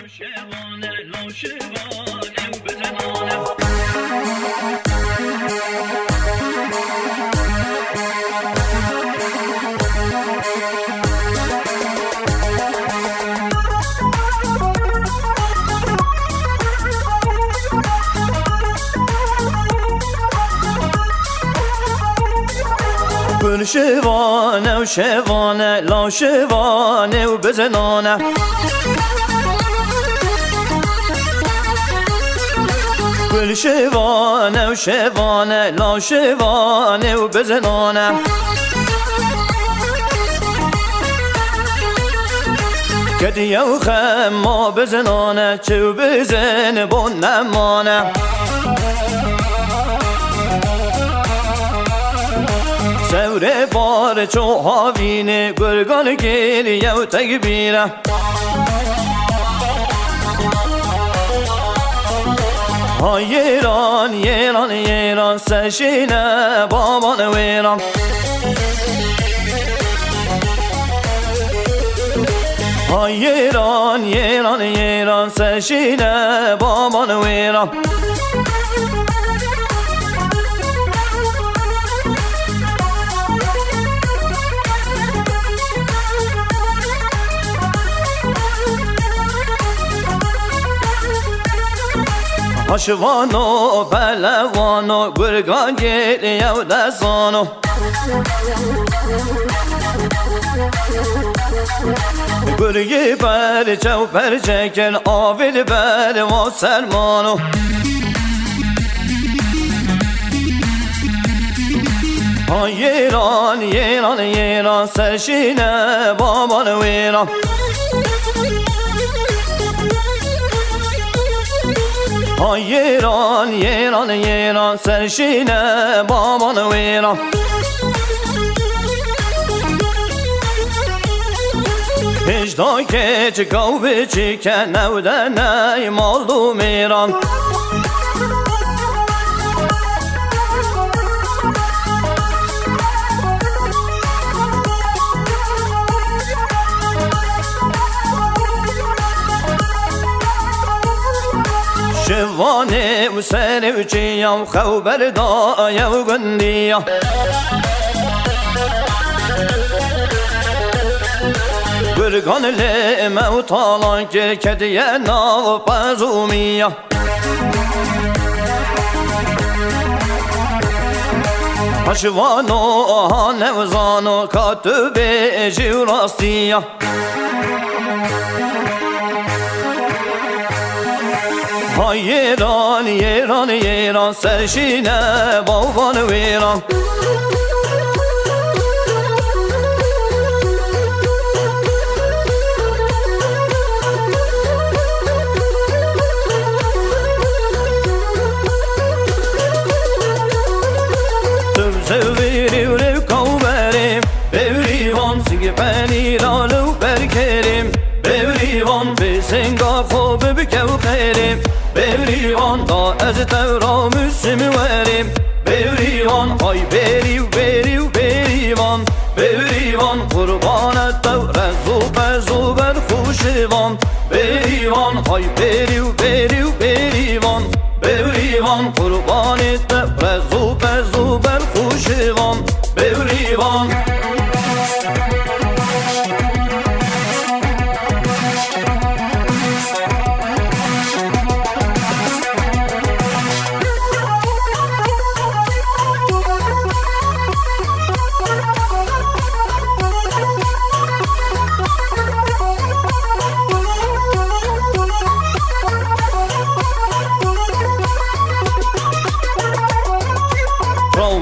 گل شوانه و شوانه لا شوانه و بزنانه گل شوانه و شوانه لا شوانه و بزنانه کدیه و خما بزنانه چو بزن بون نمانه سوره بار چو هاوینه گرگان گریه و تکبیره های ایران ایران ایران سشینه بابان ویران های ایران ایران ایران سشینه بابان ویران هشوانو پلوانو گرگان گلیه و دستانو گرگی پرچه و پرچکن آویل بر و سرمانو های ایران ایران ایران سرشینه بابان ویران های ایران ایران ایران سرشینه بابان ویران هجدا که چکاو بچی که نودنه مالدوم ایران شوانه و سر و چیا و خوبر دایا و گندیا گرگان لیمه و تالان که کدیه ناو پزومیا هشوانو آهانه و زانو کاتو بیجی و راستیا های ایران ایران ایران سرشینه بابان ویران تبزو بیریو رو کوبریم بوریوان سنگ پنی رالو برکریم بوریوان به سنگا خوب بکو خیریم بوریوان دا از تورا مسلم وریم بوریوان های بریو بریو بریوان بوریوان قربانت تو رزو بزو بر خوشوان بوریوان های بریو بریو بریوان بوریوان قربانت تو رزو بزو بر خوشوان بوریوان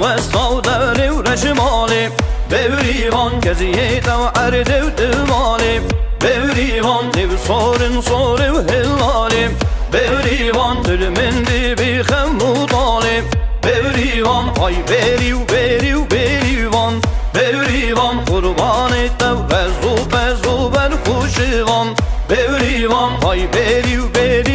وستو داری و رشمالی بوریوان کزیت و عرد و دمالی بوریوان دیو سورن سوری و هلالی بوریوان دلمندی بیخم و طالی بوریوان های بریو بریو بریوان بوریوان قربانی تو رزو بزو بر خوشوان بوریوان های بریو بریو